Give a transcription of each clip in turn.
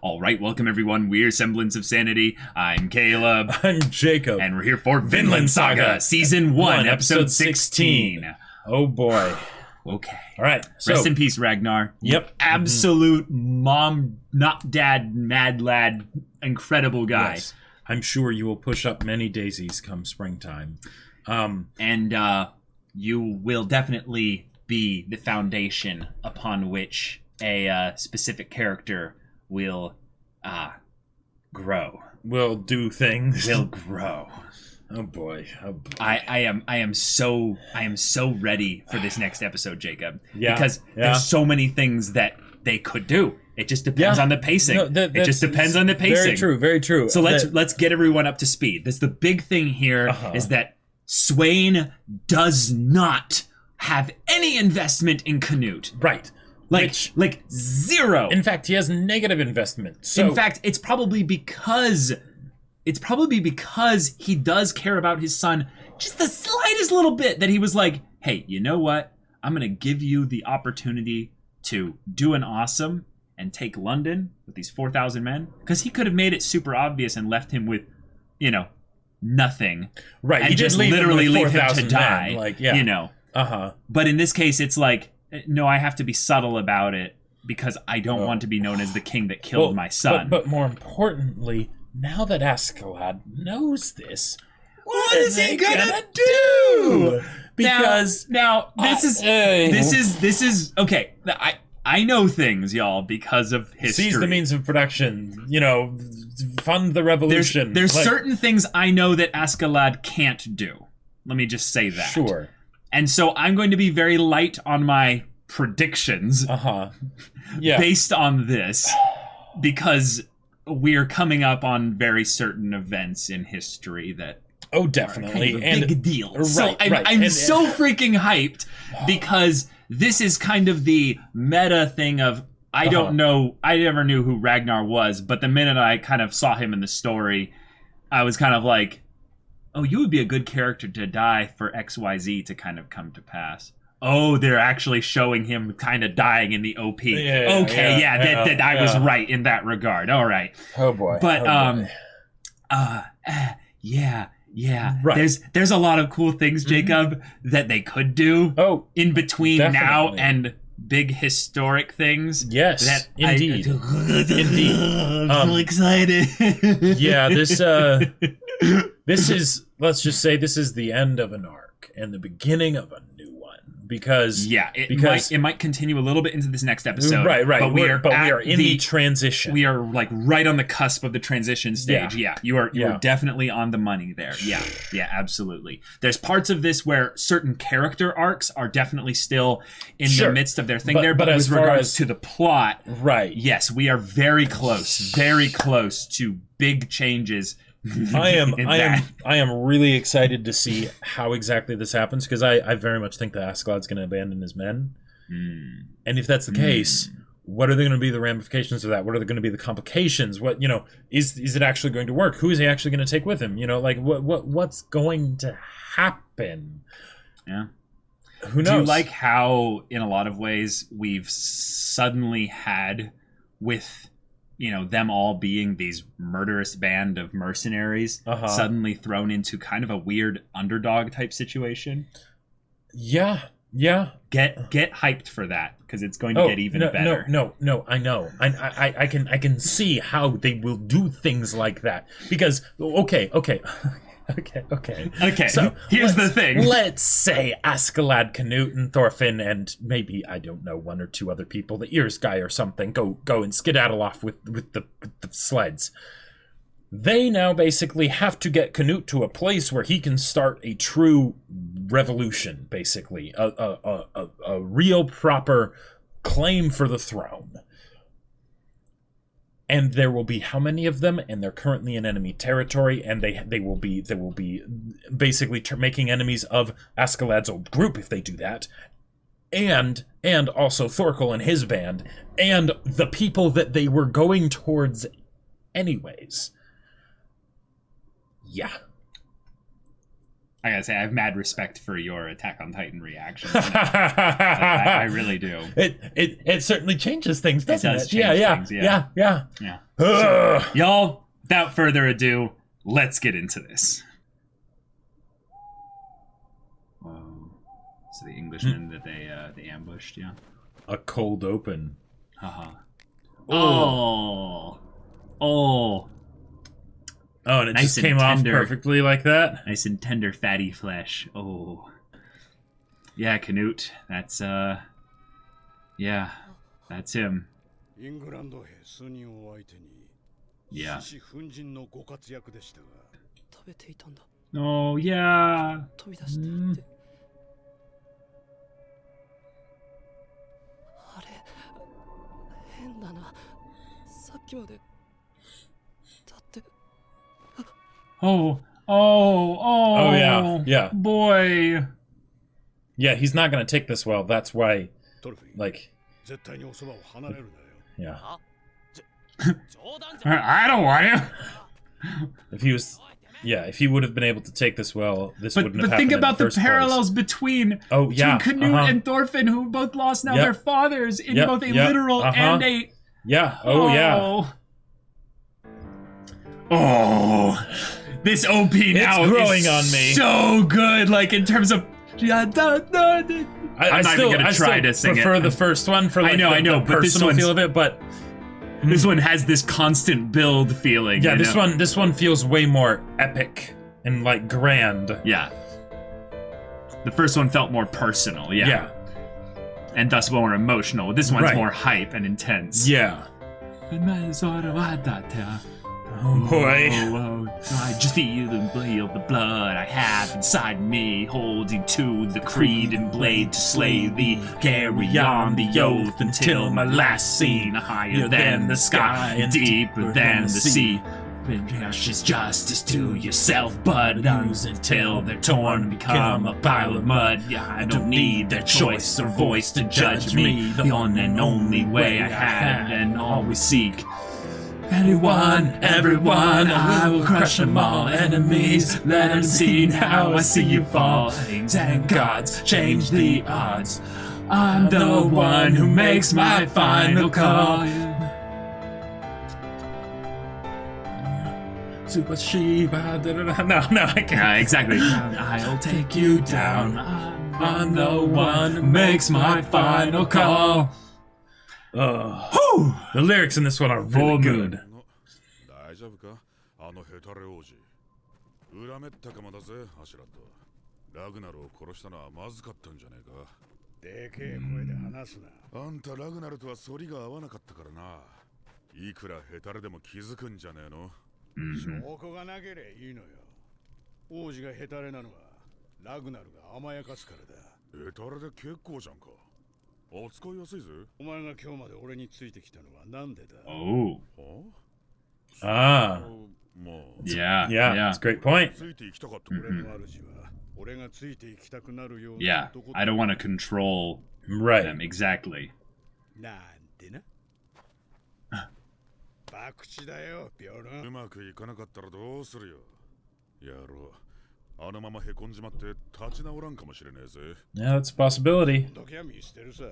All right, welcome everyone. We're Semblance of Sanity. I'm Caleb. I'm Jacob. And we're here for Vinland Saga, Season 1, Episode 16. Oh boy. Okay. All right. So, Rest in peace, Ragnar. Yep. Absolute mom, not dad, mad lad, incredible guy. Yes. I'm sure you will push up many daisies come springtime. And you will definitely be the foundation upon which a specific character will grow. Will do things. Will grow. Oh boy. Oh boy. I am so ready for this next episode, Jacob. Yeah. Because there's so many things that they could do. It just depends on the pacing. No, it just depends on the pacing. Very true. Very true. So let's get everyone up to speed. That's the big thing here is that Swain does not have any investment in Canute. Right. Like zero. In fact, he has negative investment. So in fact, it's probably because he does care about his son just the slightest little bit that he was like, hey, you know what? I'm going to give you the opportunity to do an awesome and take London with these 4,000 men. Because he could have made it super obvious and left him with, nothing. Right. And he just literally leave him to die. Men. But in this case, it's like, no, I have to be subtle about it because I don't want to be known as the king that killed my son. But more importantly, now that Escalade knows this, what is he gonna do? Because this is okay. I know things, y'all, because of history. Seize the means of production. Fund the revolution. There's certain things I know that Escalade can't do. Let me just say that. Sure. And so I'm going to be very light on my predictions based on this because we're coming up on very certain events in history that definitely. Are kind of a big deal. Right, so I'm so freaking hyped because this is kind of the meta thing of I don't know, I never knew who Ragnar was, but the minute I kind of saw him in the story, I was kind of like, oh, you would be a good character to die for XYZ to kind of come to pass. Oh, they're actually showing him kind of dying in the OP. I was right in that regard. All right. Oh boy. But Right. There's a lot of cool things, Jacob, that they could do. In between now and big historic things. Yes, indeed. Indeed. I'm so excited. This is, let's just say, this is the end of an arc and the beginning of a new one. Because it might continue a little bit into this next episode. Right. But we are in the transition. We are like right on the cusp of the transition stage. Yeah, you are definitely on the money there. Yeah, absolutely. There's parts of this where certain character arcs are definitely still in the midst of their thing but with regards to the plot, right? Yes, we are very close to big changes. I am really excited to see how exactly this happens because I very much think that Askeladd's going to abandon his men. And if that's the case, what are going to be the ramifications of that? What are going to be the complications? What is it actually going to work? Who is he actually going to take with him? What's going to happen? Yeah. Who knows? Do you like how in a lot of ways we've suddenly had with them all being these murderous band of mercenaries suddenly thrown into kind of a weird underdog type situation? Yeah. Get hyped for that because it's going to get even better. No, I know. I can see how they will do things like that because okay. So here's the thing. Let's say Escalade, Canute, and Thorfinn, and maybe I don't know one or two other people, the Ears guy or something, go and skedaddle off with the sleds. They now basically have to get Canute to a place where he can start a true revolution, basically a real proper claim for the throne. And there will be how many of them? And they're currently in enemy territory, and they will be basically making enemies of Askeladd's old group if they do that, and also Thorkell and his band, and the people that they were going towards, anyways. Yeah. I gotta say, I have mad respect for your Attack on Titan reaction. I really do. It certainly changes things, doesn't it? Does change things, yeah. So, y'all, without further ado, let's get into this. So the Englishman that they ambushed, yeah. A cold open. Haha. Oh, and it Nice just and came off tender. perfectly like that. nice and tender, fatty flesh. Oh, yeah, Canute. That's yeah, that's him. イングランド兵数人を相手に Yeah. 獅子奮陣のご活躍でしたが食べていたんだ Oh yeah. 飛び出していってあれ変だなさっきまでだって Oh yeah. Boy. Yeah, he's not gonna take this well. That's why, トルフィー like, 絶対におそばを離れるなよ yeah. 冗談じゃ I don't want him. If he was, if he would have been able to take this well, this But wouldn't have think happened about in the the first parallels between Canute and Thorfinn, who both lost now Yep. their fathers in Yep, both a yep, literal and a. Yeah. Yeah. Oh, this OP now growing is on me. so good. Like in terms of. I I'm not even gonna try to sing prefer it. the first one for like I know, the but this personal one's- feel of it. But This one has this constant build feeling. yeah, you this know? one feels way more epic and like grand. Yeah. The first one felt more personal, Yeah. and thus more emotional. This one's Right. more hype and intense. Yeah. Oh boy. I just feel the blood I have inside me, holding to the creed and blade to slay thee. Carry on the oath until my last scene, higher than the sky and deeper than the sea. Precious justice to yourself, but use until they're torn, become a pile of mud. Yeah, I don't need their choice or voice to judge me. The one and only way I had and always seek. Anyone, everyone, I will crush them all. Enemies, let them see now I see you fall. And gods, change the odds. I'm the one who makes my final call. Super Shiba. No, I can't. Yeah, exactly. I'll take you down. I'm the one who makes my final call. Whew. The lyrics in this one are really good. 大丈夫かあのヘタレ王子恨めったかもだぜアシュラットラグナルを殺したのはまずかったんじゃねえかでけえ声で話すなあんたラグナルとは反りが合わなかったからないくらヘタレでも気づくんじゃねえの証拠がなければいいのよ王子がヘタレなのはラグナルが甘やかすからだヘタレで結構じゃんか扱いやすいぜお前が今日まで俺についてきたのはなんでだ Oh. は Ah. まあ Yeah, Yeah, yeah. that's a great point. ついていきたかった俺の主は俺がついていきたくなるよう Yeah, な男 I don't want to control Right. them exactly. なんてな博打だよ病論うまくいかなかったらどうするよやろうあのままへこんじまって立ち直らんかもしれねえぜ Yeah, that's a possibility. 時は見捨てるさ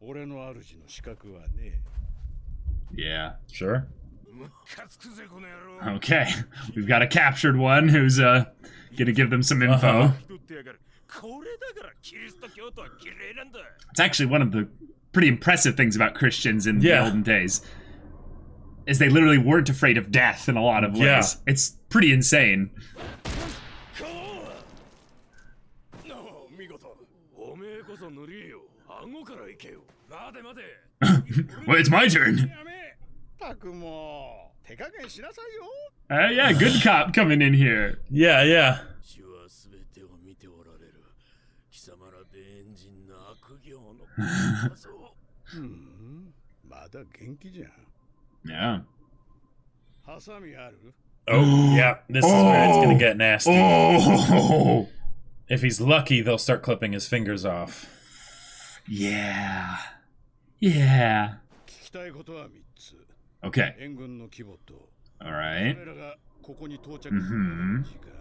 俺の主の資格はね Yeah. Sure. ムカつくぜこの野郎 Okay, we've got a captured one who's gonna give them some info. 取ってやがるこれだからキリスト教とは綺麗なんだ It's actually one of the pretty impressive things about Christians in Yeah. the olden days, is they literally weren't afraid of death in a lot of ways. Yeah. It's pretty insane. なあ見事おめえこそ塗りよ顎から行けよ待て待て Well, it's my turn. やめたくも手加減しなさいよ Yeah, good cop coming in here. Yeah, yeah. 主はすべてを見ておられる貴様ら伝人の悪行のまだ元気じゃん Yeah. ハサミある Oh, yeah. This is where it's gonna get nasty. Oh, If he's lucky, they'll start clipping his fingers off. yeah. Yeah. 聞きたいことは3つ Okay. 援軍の規模と All right. 彼らがここに到着するまでの時間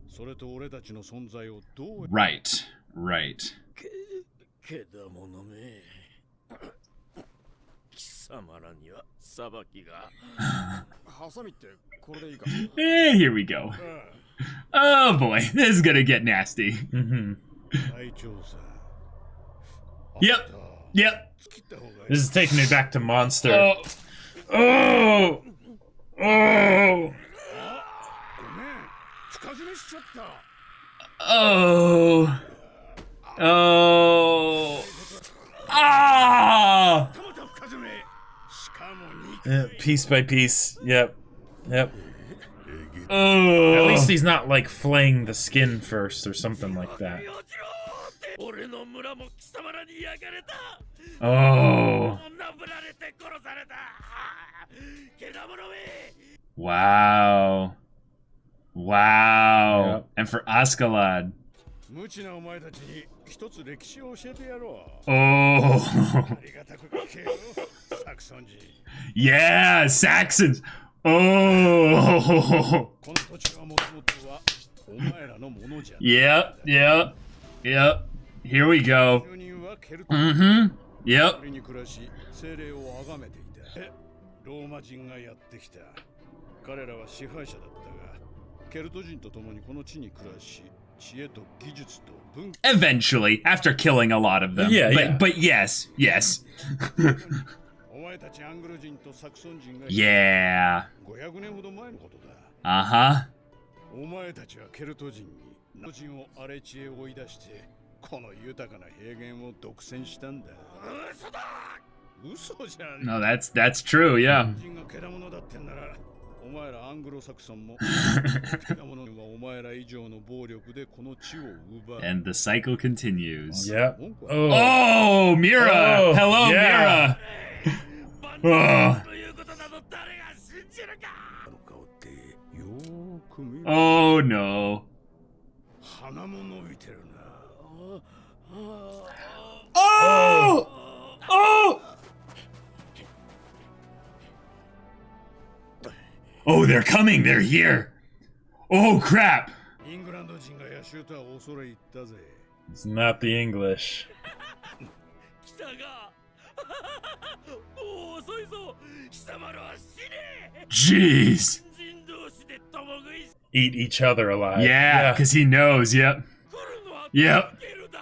それと俺たちの存在をどう Right, right. けだものめ貴様らには裁きがハサミってこれでいいか And here we go. Oh boy, this is gonna get nasty. 隊長さ Yep, yep. 切った方がいい This is taking me back to Monster. Oh, oh, ごめん深爪しちゃった oh, oh. Ah! たまた深爪しかも Yeah, piece by piece. Yep. Yep. Oh. At least he's not like flaying the skin first or something like that. 俺の村も貴様らに焼かれた Oh. 女ぶられて殺されたけだものめ Wow. Wow. Yep. And for Escalade. 無知なお前たちに一つ歴史を教えてやろう Oh. ありがたく聞けよサクソン人 Yeah, Saxons. Oh. この土地はもともとはお前らのものじゃ Yep, yep, yep. Here we go. 住人はケルト Mm-hmm. Yep. に暮らし精霊を崇めていたローマ人がやってきた彼らは支配者だったがケルト人と共にこの地に暮らし知恵と技術と文化 Eventually, after killing a lot of them. Yeah, but, yeah. but yes, yes. お前たちアングル人とサクソン人が Yeah. 500年ほど前のことだ Uh-huh. お前たちはケルト人にナ人を荒れ地へ追い出してこの豊かな平原を独占したんだ嘘だ嘘じゃね No, that's true, yeah. 人がけだものだってんならお前らアングロサクソンもけだものはお前ら以上の暴力でこの地を奪う And the cycle continues. Yep. Oh. Oh, Mira! Oh, Hello, yeah. Mira! Oh. ということなど誰が信じるかあの顔ってよーく見る Oh, no. 鼻も伸びてるな Oh! Oh! Oh, they're coming! They're here! Oh, crap! イングランド人が野州とは恐れ入ったぜ It's not the English. 来たがもう遅いぞ貴様らは死ね Jeez! 人同士で共食いし Eat each other alive. Yeah, because he knows, yep. 来るのは Yep. トルケルだ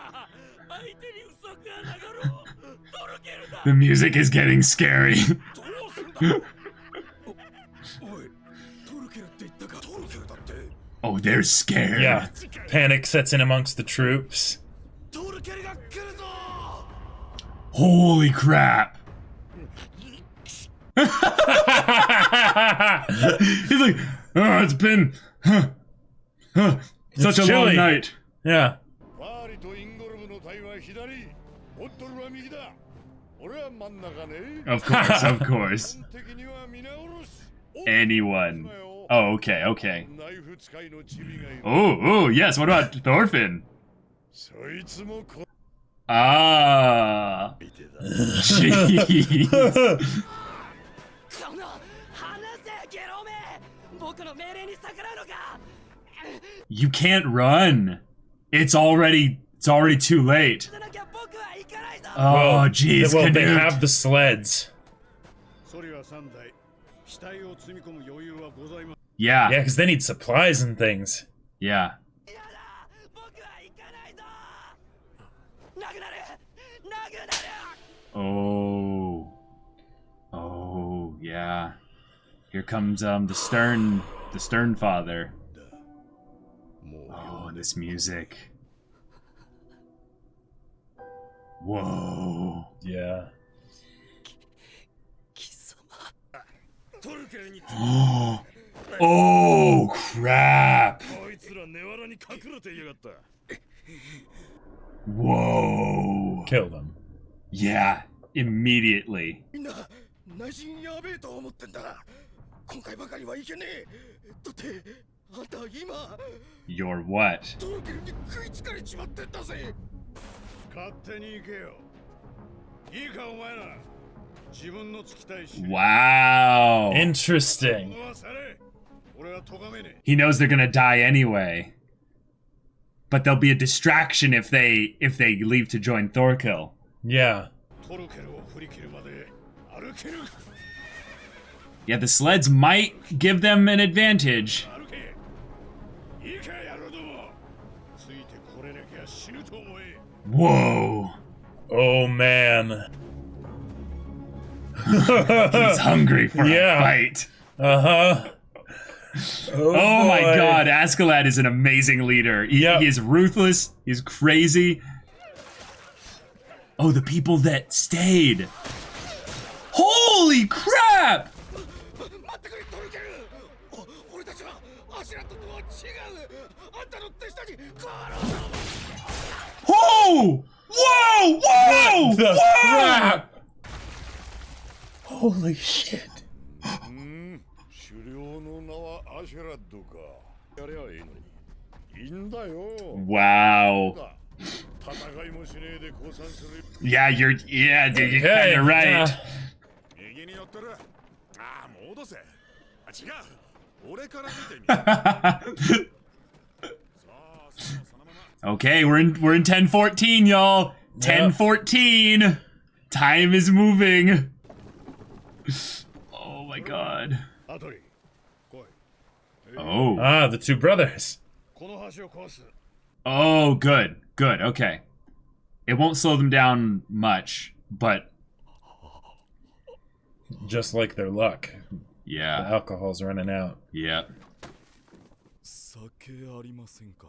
相手に嘘が流ろうトルケルだ The music is getting scary. どうすんだおいトルケルって言ったかトルケルだって Oh, they're scared. Yeah. Panic sets in amongst the troops. トルケルが来るぞ Holy crap. He's like, oh, it's been such It's a long chilly. night. Yeah. ファーリとインゴルムの隊は左ホットルは右だ俺は真ん中ね Of course, of course. 基本的には皆殺し Anyone. Oh, okay, okay. ナイフ使いのチビがいる Oh, yes, what about Thorfinn? そいつもこ Ah. いてだ Jeez. この離せゲロめ僕の命令に逆らうのか You can't run. It's already too late. じゃなきゃ僕は行かないぞ Oh, jeez. Well, they Canute. have the sleds. ソリは3台死体を積み込む余裕はございま Yeah, Yeah, because they need supplies and things. yeah. やだ僕は行かないぞなくなるなくなる Oh. Oh, yeah. Here comes the stern father. もう Oh, this music. Whoa. Yeah. 貴様トルケルに Oh, crap. こいつら根わらに隠れていやがった Whoa. Kill them. Yeah, immediately. みんな内心やべえと思ってんだ今回ばかりはいけねえだってあんた今 You're what? トルケルに食いつかれちまってんだぜ勝手に行けよいいかお前ら自分のつきたいし Wow. Interesting. 思わされ俺は咎めね He knows they're gonna die anyway. but they'll be a distraction if they leave to join Thorkell. Yeah. トルケルを振り切るまで歩ける Yeah, the sleds might give them an advantage. 歩けいいか野郎どもついてこれなきゃ死ぬと思え Whoa. Oh man. He's hungry for Yeah. a fight. Uh-huh. Oh my boy. god, Escalade is an amazing leader. Yep. He is ruthless, he's crazy. Oh, the people that stayed. Holy crap! 待ってくれトルケル俺たちはアシュラットとは違うあんたの手下に変わろうと Whoa! Whoa! Whoa! The Whoa! crap! Holy shit. 狩猟の名はアシュラッドかやりゃいいのにいいんだよ Wow. 戦いもしねえで降参する Yeah, dude, you're Hey, kinda right. 右に寄ってるああ戻せあ違う俺から見てみさあそのまま Okay, we're in 1014, y'all. 1014. Time is moving. Oh my god. アトリ来い Oh. Ah, the two brothers. この橋を壊す Oh, good. Good. Okay. It won't slow them down much, but Just like their luck. The yeah. alcohol's running out. Yeah. 酒ありませんか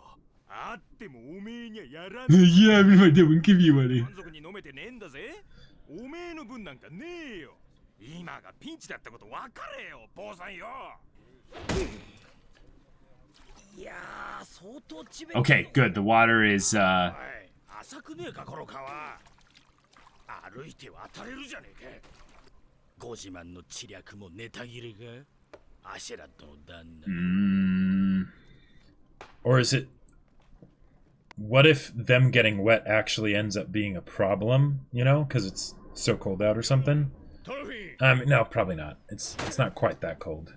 あってもおめえにはやらん Yeah, my dad wouldn't give you any. 満足に飲めてねえんだぜおめえの分なんかねえよ今がピンチだってこと分かれよ坊さんよいやー相当ちべ Okay, good. The water is おい浅くねえかこの川歩いて渡れるじゃねえかご自慢の知略もネタ切れかアシェラットの旦那 Or is it... What if them getting wet actually ends up being a problem, you know? Because it's so cold out or something? トロフィー No, probably not. It's not quite that cold.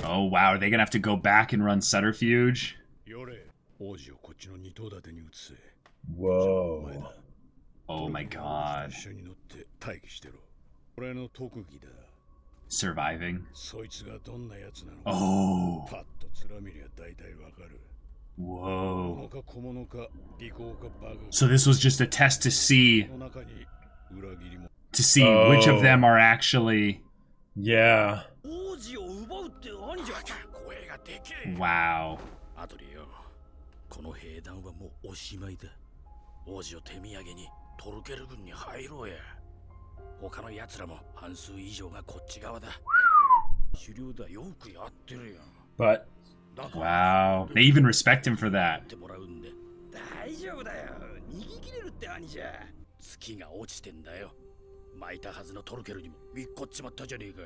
Oh wow, are they gonna have to go back and run Subterfuge? よれ王子をこっちの二頭立てに移せ Whoa. Oh my god. 一緒に乗って待機してろ俺の特技だ Surviving. そいつがどんなやつなのか Oh. パッと面見りゃ大体わかる Whoa. 物か小物か利口かバグ So this was just a test to see の中に裏切りも which of Oh. them are actually Yeah. 王子を奪うって何じゃ声がでけえ wow. アトリよこの兵団はもうおしまいだ王子を手土産にトルケル軍に入ろうや他の奴らも半数以上がこっち側だ狩猟だよくやってるよ But... だから Wow. They even respect him for that. ってもらうんで大丈夫だよ逃げ切れるって兄じゃ月が落ちてんだよ巻いたはずのトルケルにも見っこっちまったじゃねえか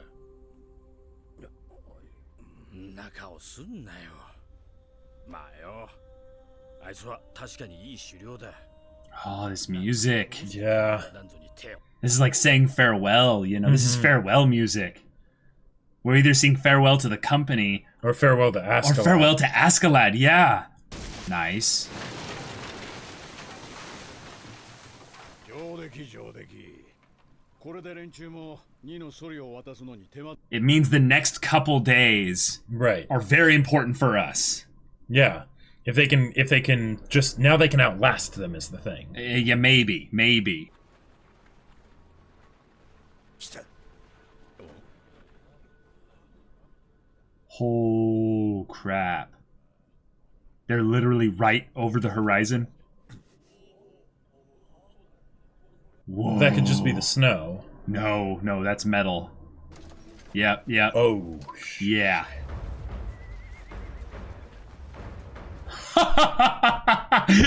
中をすんなよまあよあいつは確かにいい狩猟だ Oh, this music. Yeah. なんぞに手を This is like saying farewell, you know? This is farewell music. We're either saying farewell to the company Or farewell to or Escalade. farewell to Escalade, yeah. Nice. 上出来上出来これで連中も2のソリを渡すのに手間 It means the next couple days Right. are very important for us. Yeah. If they can just... Now they can outlast them is the thing. Yeah, maybe. 来た Oh, crap. They're literally right over the horizon. Whoa. That could just be the snow. No, that's metal. Yep. Oh. Yeah.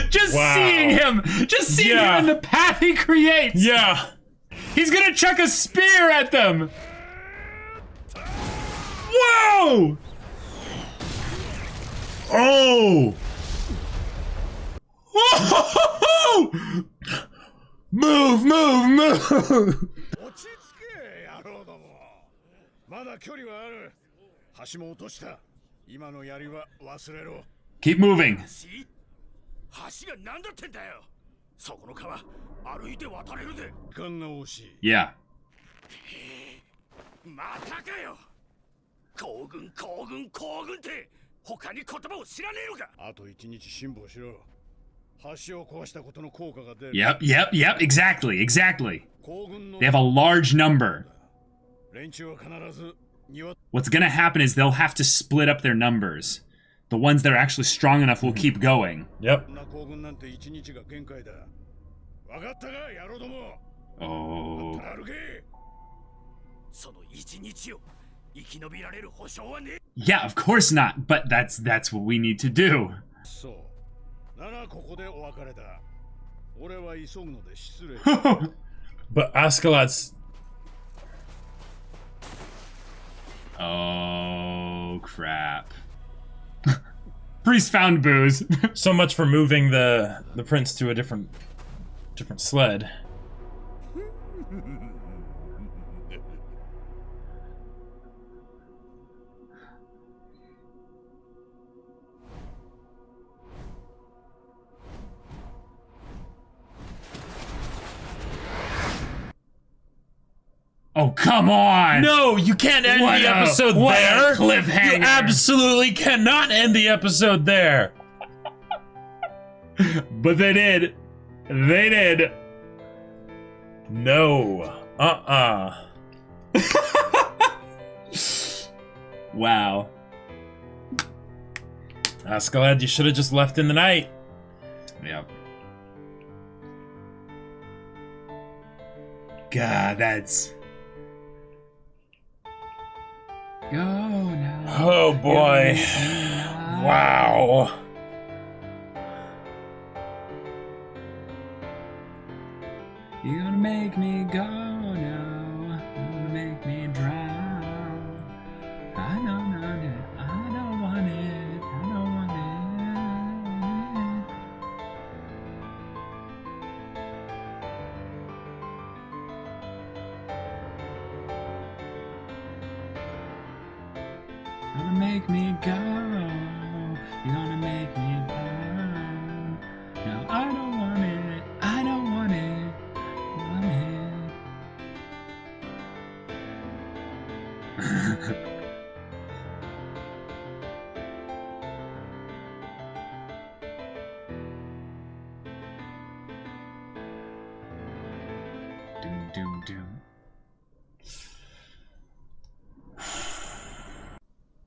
Just Wow. seeing him Yeah. and the path he creates. Yeah. He's gonna chuck a spear at them. Whoa! Oh! Whoa! Move! 落ち着け野郎どもまだ距離はある橋も落とした今の槍は忘れろ。 Keep moving. 橋が何だってんだよ。そこの川歩いて渡れるで。かんなおし。 Yeah. またかよ。行軍って他に言葉を知らねえのか。あと一日辛抱しろ。橋を壊したことの効果が出る。 Yep. Exactly. 行軍の They have a large number. 連中は必ず庭。 What's gonna happen is they'll have to split up their numbers. The ones that are actually strong enough will keep going. Yep. こんな行軍なんて一日が限界だ。わかったか、野郎ども。 Oh. 歩け。その一日を生き延びられる保証はねえ。 Yeah, of course not. But that's what we need to do. そうならここでお別れだ。俺は急ぐので失礼。 But Askeladd's... Oh, crap. Priest found booze. So much for moving the prince to a different sled. Oh, come on! No, you can't end What the a- episode what a there. cliffhanger. You absolutely cannot end the episode there. But they did. They did. No. Wow. Askeladd, you should have just left in the night. Yep. God, that's... Go now. Oh boy. Wow. You're gonna make me go now. You're gonna make me drown. I don't want it. I don't want it. I don't want it. You're gonna make me go. You're gonna make me drown. No, I don't want it. I don't want it. Want it. Doom.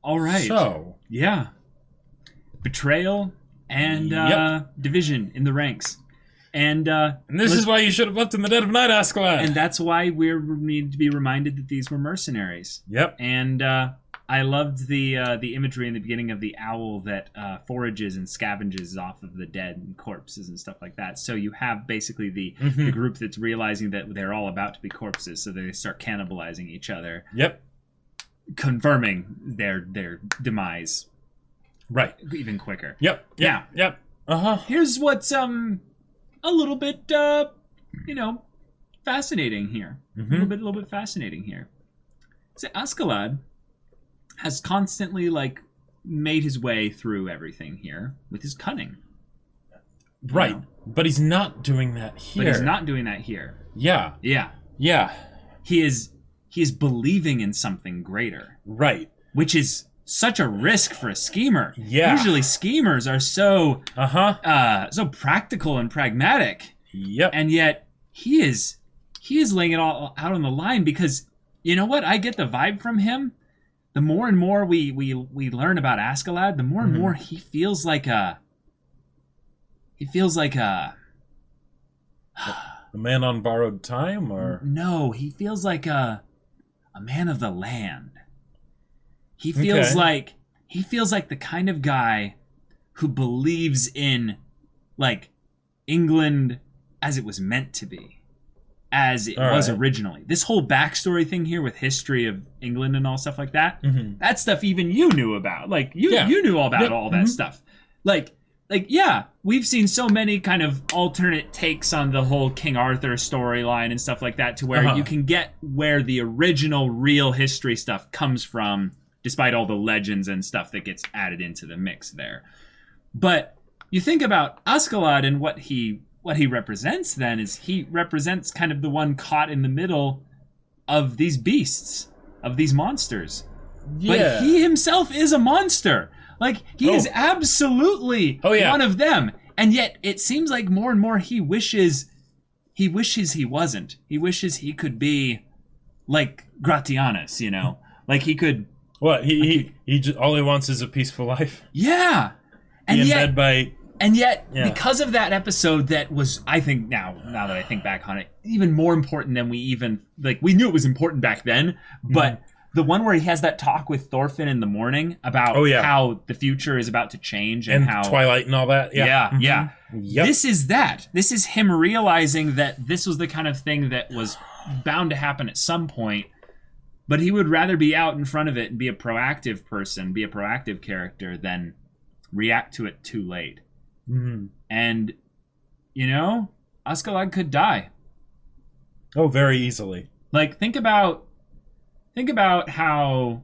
All right. So, Yeah. Betrayal and Yep. division in the ranks. And this is why you should have left in the dead of night, Askeladd. and that's why we need to be reminded that these were mercenaries. Yep. And I loved the imagery in the beginning of the owl that forages and scavenges off of the dead and corpses and stuff like that. So you have basically the group that's realizing that they're all about to be corpses, so they start cannibalizing each other, Yep. confirming their demise Right. even quicker. Yep. Yeah. Yep. Uh-huh. Here's what's a little bit fascinating here. A little bit fascinating here. So Askeladd has constantly made his way through everything here with his cunning. Right. know? But he's not doing that here. But he's not doing that here. Yeah. Yeah. Yeah. He is believing in something greater, Right. which is such a risk for a schemer. Yeah. Usually schemers are so Uh-huh. practical and pragmatic. Yep. And yet he is laying it all out on the line, because you know what? I get the vibe from him. The more and more we learn about Askeladd, the more and more he feels like a The man on borrowed time, or no, he feels like a man of the land. He feels like the kind of guy who believes in England as it was meant to be, as it was originally. This whole backstory thing here with history of England and all stuff like that, that stuff even you knew about. You knew all about all that stuff. Yeah, we've seen so many kind of alternate takes on the whole King Arthur storyline and stuff like that, to where you can get where the original real history stuff comes from despite all the legends and stuff that gets added into the mix there. But you think about Askeladd and what he represents then is he represents kind of the one caught in the middle of these beasts, of these monsters. Yeah. But he himself is a monster. Like, he is absolutely one of them. And yet it seems like more and more he wishes he wasn't. He wishes he could be like Gratianus, you know? Like he could... What? He just, all he wants is a peaceful life? Yeah. And yet, because of that episode that was, I think now that I think back on it, even more important than we knew it was important back then, but the one where he has that talk with Thorfinn in the morning about how the future is about to change and how Twilight and all that. Yeah. Yep. This is that. This is him realizing that this was the kind of thing that was bound to happen at some point, but he would rather be out in front of it and be a proactive person, be a proactive character than react to it too late. Mm-hmm. And, you know, Askeladd could die. Oh, very easily. Like, think about how,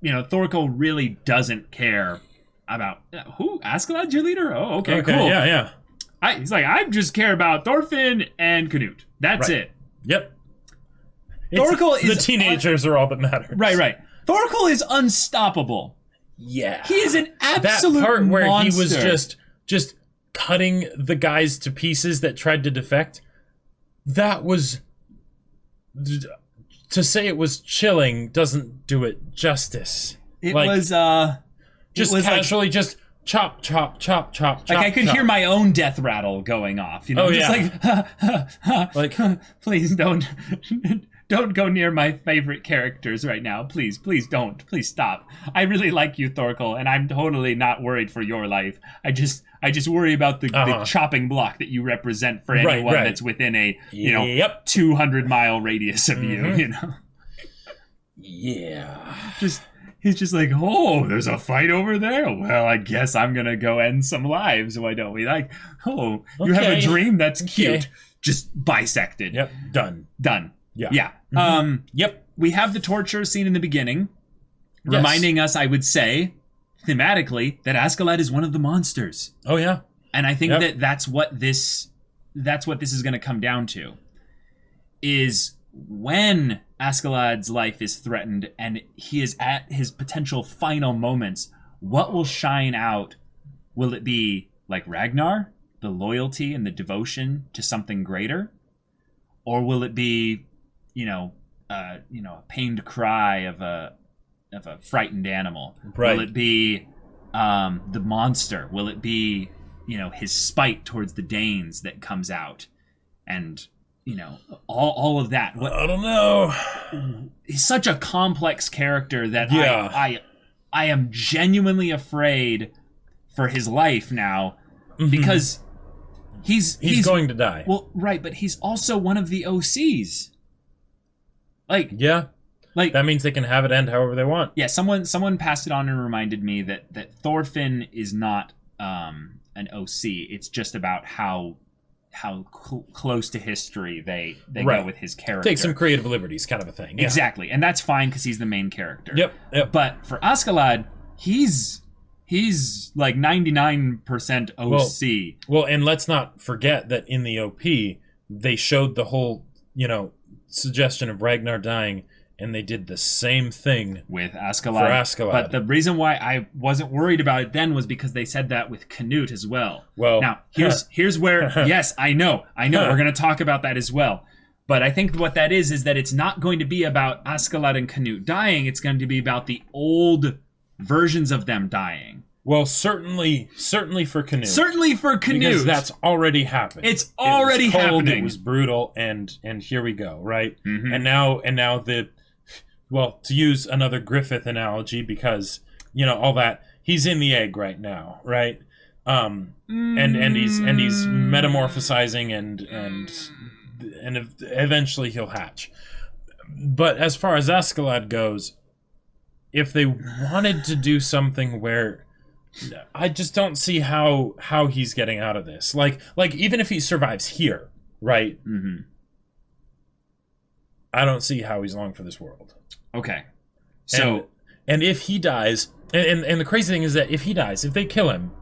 you know, Thorkell really doesn't care about who Askeladd's your leader. Oh, okay, cool. Yeah. He's like, I just care about Thorfinn and Canute. That's it. Yep. Thorkell is the teenagers are all that matters. Right. Thorkell is unstoppable. Yeah. He is an absolute that part where monster. He was just cutting the guys to pieces that tried to defect. That was, to say it was chilling doesn't do it justice. It was casually just chop. Like I could hear my own death rattle going off. You know, like please don't go near my favorite characters right now. Please don't. Please stop. I really like you, Thorkell, and I'm totally not worried for your life. I just worry about the chopping block that you represent for anyone that's within a 200-mile radius of you. You know. Yeah. He's just like, oh, there's a fight over there? Well, I guess I'm going to go end some lives. Why don't we? Like, you have a dream? That's cute. Just bisected. Yep. Done. Yeah. Yep. We have the torture scene in the beginning, reminding us, I would say, thematically, that Askeladd is one of the monsters. Oh, yeah. And I think that's what this is going to come down to. Is when Askeladd's life is threatened and he is at his potential final moments, what will shine out? Will it be like Ragnar, the loyalty and the devotion to something greater? Or will it be, a pained cry of a frightened animal? Right. Will it be the monster? Will it be, his spite towards the Danes that comes out? And all of that. I don't know. He's such a complex character that I am genuinely afraid for his life now, because he's going to die. Well, right, but he's also one of the OCs. Like that means they can have it end however they want. Yeah, someone passed it on and reminded me that Thorfinn is not an OC. It's just about how close to history they go with his character. Take some creative liberties, kind of a thing. Yeah. Exactly, and that's fine because he's the main character. Yep. But for Askeladd, he's like 99% OC. Well, and let's not forget that in the OP, they showed the whole, suggestion of Ragnar dying, and they did the same thing with Askeladd. But the reason why I wasn't worried about it then was because they said that with Canute as well. Well, now here's where yes, I know we're going to talk about that as well. But I think what that is that it's not going to be about Askeladd and Canute dying. It's going to be about the old versions of them dying. Well, certainly for Canute. Certainly for Canute. Because that's already happened. It's already happening. It was brutal, and here we go, right? Mm-hmm. And now to use another Griffith analogy, because all that, he's in the egg right now, right? And he's metamorphosizing and eventually he'll hatch. But as far as Askeladd goes, if they wanted to do something where, I just don't see how he's getting out of this. Like even if he survives here, right? Mm-hmm. I don't see how he's long for this world. Okay. So And if he dies, and the crazy thing is that if he dies, if they kill him,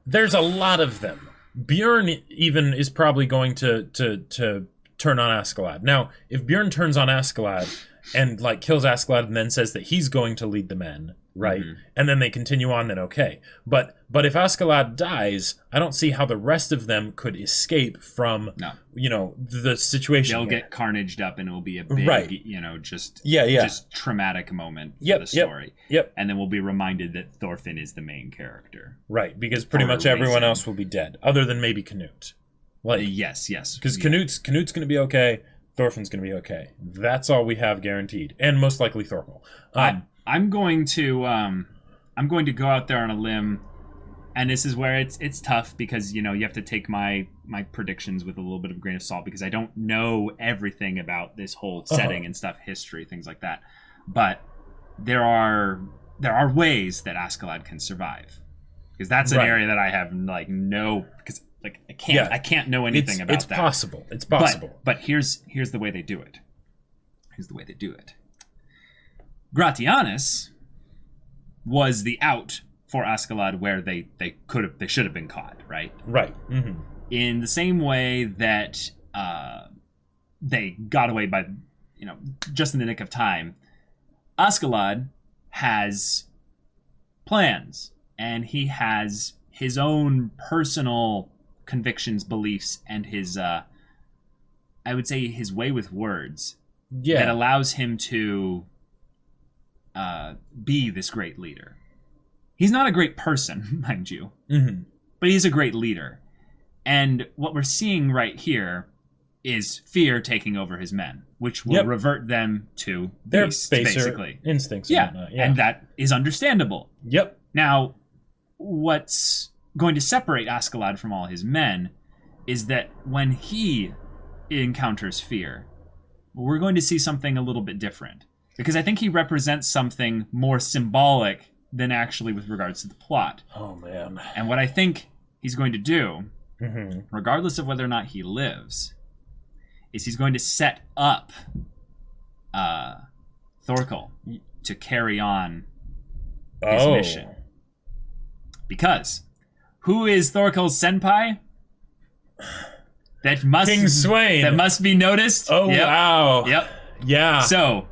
there's a lot of them. Bjorn even is probably going to turn on Askeladd. Now, if Bjorn turns on Askeladd and like kills Askeladd and then says that he's going to lead the men, right? And then they continue on, then okay. But if Askeladd dies, I don't see how the rest of them could escape from the situation. They'll get carnaged up, and it will be a big, just traumatic moment for the story. Yep. And then we'll be reminded that Thorfinn is the main character. Right, because pretty much everyone else will be dead, other than maybe Canute. Like yes. Because Canute's going to be okay. Thorfinn's going to be okay. That's all we have guaranteed, and most likely Thorkell. I'm going to go out there on a limb, and this is where it's tough because you have to take my predictions with a little bit of a grain of salt because I don't know everything about this whole setting and stuff, history, things like that. But there are ways that Askeladd can survive because that's an area that I have because I can't know anything about that. It's possible. But here's the way they do it. Gratianus was the out for Askeladd where they should have been caught, right? Right. Mm-hmm. In the same way that they got away by, just in the nick of time, Askeladd has plans, and he has his own personal convictions, beliefs, and his, I would say, his way with words that allows him to be this great leader. He's not a great person, mind you, but he's a great leader. And what we're seeing right here is fear taking over his men, which will revert them to their beasts, baser basically. Instincts. And that is understandable. Yep. Now, what's going to separate Askeladd from all his men is that when he encounters fear, we're going to see something a little bit different. Because I think he represents something more symbolic than actually with regards to the plot. Oh, man. And what I think he's going to do, regardless of whether or not he lives, is he's going to set up Thorkell to carry on his mission. Because who is Thorkell's senpai? King Swain. That must be noticed. Oh, wow. Yep. Yeah. So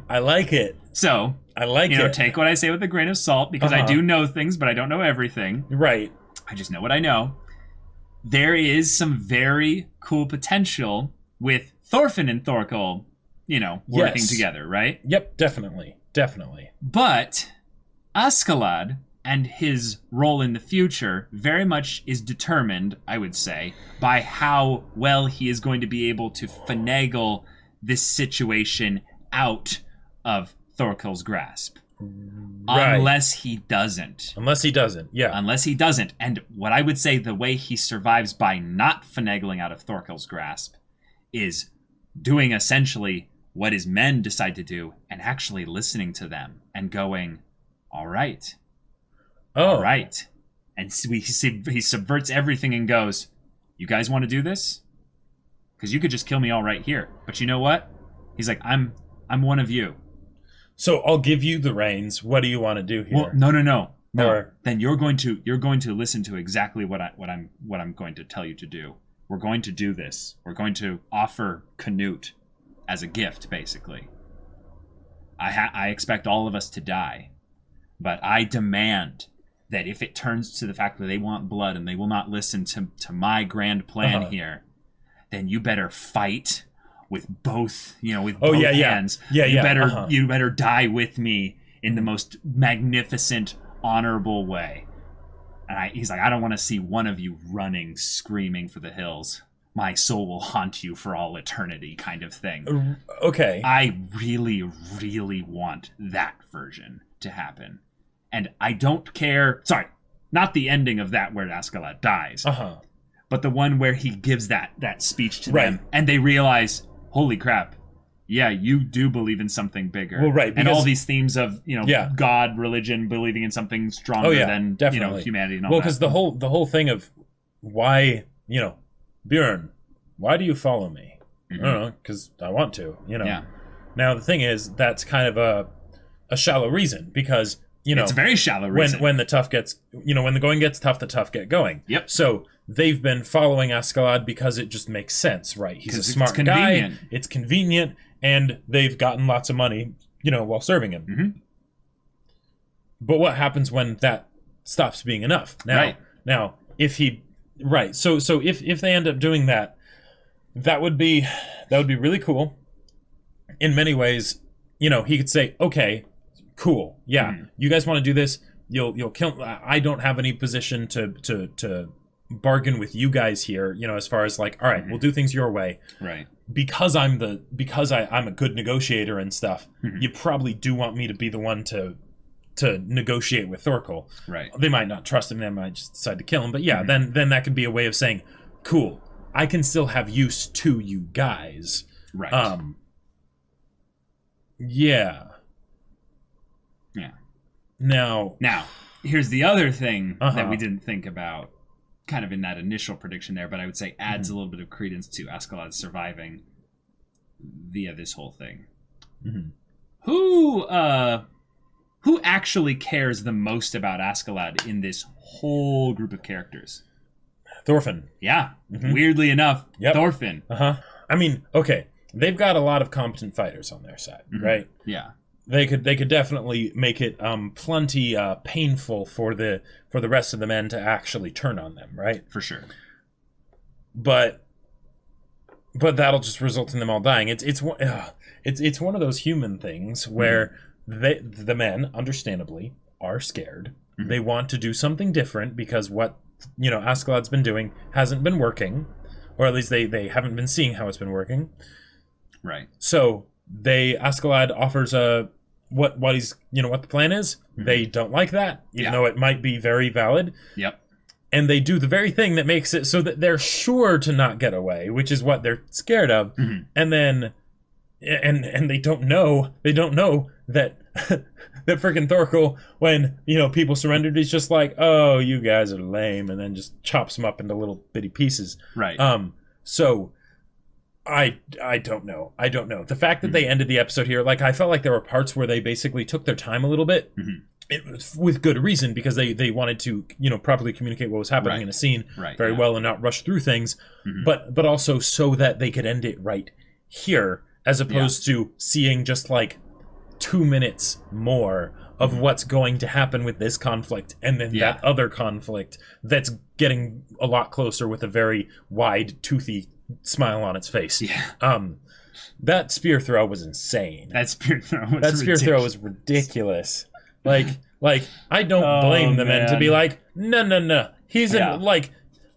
I like it. So I like it. Take what I say with a grain of salt because I do know things, but I don't know everything. Right. I just know what I know. There is some very cool potential with Thorfinn and Thorkell, working together, right? Yep, definitely. But Askeladd and his role in the future very much is determined, I would say, by how well he is going to be able to finagle this situation out of Thorkell's grasp. Right. Unless he doesn't. Yeah. Unless he doesn't. And what I would say the way he survives by not finagling out of Thorkell's grasp is doing essentially what his men decide to do and actually listening to them and going, all right. All right. And he subverts everything and goes, you guys want to do this? Because you could just kill me all right here. But you know what? He's like, I'm one of you. So I'll give you the reins. What do you want to do here? Well, no. Then you're going to listen to exactly what I'm going to tell you to do. We're going to do this. We're going to offer Canute as a gift, basically. I expect all of us to die, but I demand that if it turns to the fact that they want blood and they will not listen to my grand plan here, then you better fight with both, with both hands. You better die with me in the most magnificent, honorable way. And he's like, I don't want to see one of you running, screaming for the hills. My soul will haunt you for all eternity, kind of thing. Okay. I really, really want that version to happen. And I don't care. Sorry, not the ending of that where Askeladd dies. But the one where he gives that speech to them. And they realize, holy crap. Yeah, you do believe in something bigger. Well, right. And all these themes of, God, religion, believing in something stronger than, humanity and all that. Well, because the whole thing of why, Bjorn, why do you follow me? I don't know, because I want to, Yeah. Now, the thing is, that's kind of a shallow reason because, it's a very shallow reason. When the tough gets, when the going gets tough, the tough get going. Yep. So they've been following Escalade because it just makes sense, right? He's a smart guy. It's convenient, and they've gotten lots of money, while serving him. Mm-hmm. But what happens when that stops being enough? Now, if he, right? So if they end up doing that, that would be really cool. In many ways, he could say, okay, cool, yeah, you guys want to do this, you'll kill. I don't have any position to bargain with you guys here, as far as like, all right, we'll do things your way, right? Because I'm a good negotiator and stuff. You probably do want me to be the one to negotiate with Thorkell. Right. They might not trust him, they might just decide to kill him. But yeah, then that could be a way of saying, cool, I can still have use to you guys. Right. Yeah. Yeah. Now, here's the other thing that we didn't think about, kind of in that initial prediction there, but I would say adds a little bit of credence to Escalade surviving via this whole thing. Who actually cares the most about Escalade in this whole group of characters? Thorfinn. Yeah. Weirdly enough, Thorfinn. I mean, okay, they've got a lot of competent fighters on their side, right? Yeah. They could definitely make it plenty painful for the rest of the men to actually turn on them, right? For sure. But that'll just result in them all dying. It's one of those human things where the men, understandably, are scared. They want to do something different because what Escalade's been doing hasn't been working, or at least they haven't been seeing how it's been working. Right. So Escalade offers what the plan is. They don't like that, even though it might be very valid. Yep. And they do the very thing that makes it so that they're sure to not get away, which is what they're scared of. And then and they don't know that that freaking Thorkell, when people surrendered, he's just like, oh, you guys are lame, and then just chops them up into little bitty pieces. Right. So I don't know. The fact that they ended the episode here, like, I felt like there were parts where they basically took their time a little bit. It was with good reason, because they wanted to properly communicate what was happening in a scene very well and not rush through things, but also so that they could end it right here, as opposed to seeing just like 2 minutes more of what's going to happen with this conflict, and then that other conflict that's getting a lot closer with a very wide, toothy smile on its face. That spear throw was insane. That spear throw was ridiculous. Like I don't blame the men to be like, no. He's in, like,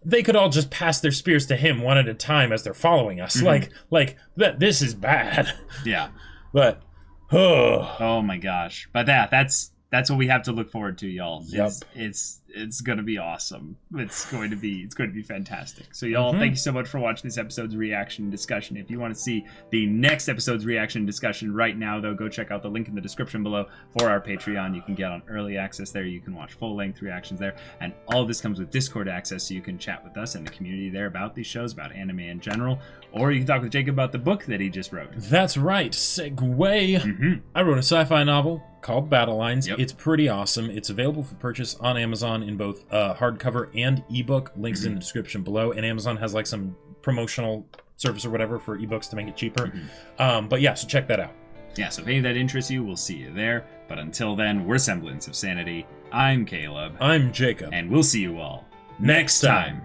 they could all just pass their spears to him one at a time as they're following us. Like that. This is bad. Yeah. But oh my gosh. But that's what we have to look forward to, y'all. Yep. It's gonna be awesome. It's going to be fantastic. So y'all, thank you so much for watching this episode's reaction and discussion. If you want to see the next episode's reaction and discussion right now, though, go check out the link in the description below for our Patreon. You can get on early access there. You can watch full-length reactions there, and all of this comes with Discord access, so you can chat with us and the community there about these shows, about anime in general, or you can talk with Jacob about the book that he just wrote. That's right. Segue. I wrote a sci-fi novel called Battle Lines. It's pretty awesome. It's available for purchase on Amazon in both hardcover and ebook. Links in the description below. And Amazon has like some promotional service or whatever for ebooks to make it cheaper. But yeah, so check that out. Yeah, so if any of that interests you, we'll see you there. But until then, we're Semblance of Sanity. I'm Caleb. I'm Jacob. And we'll see you all next time.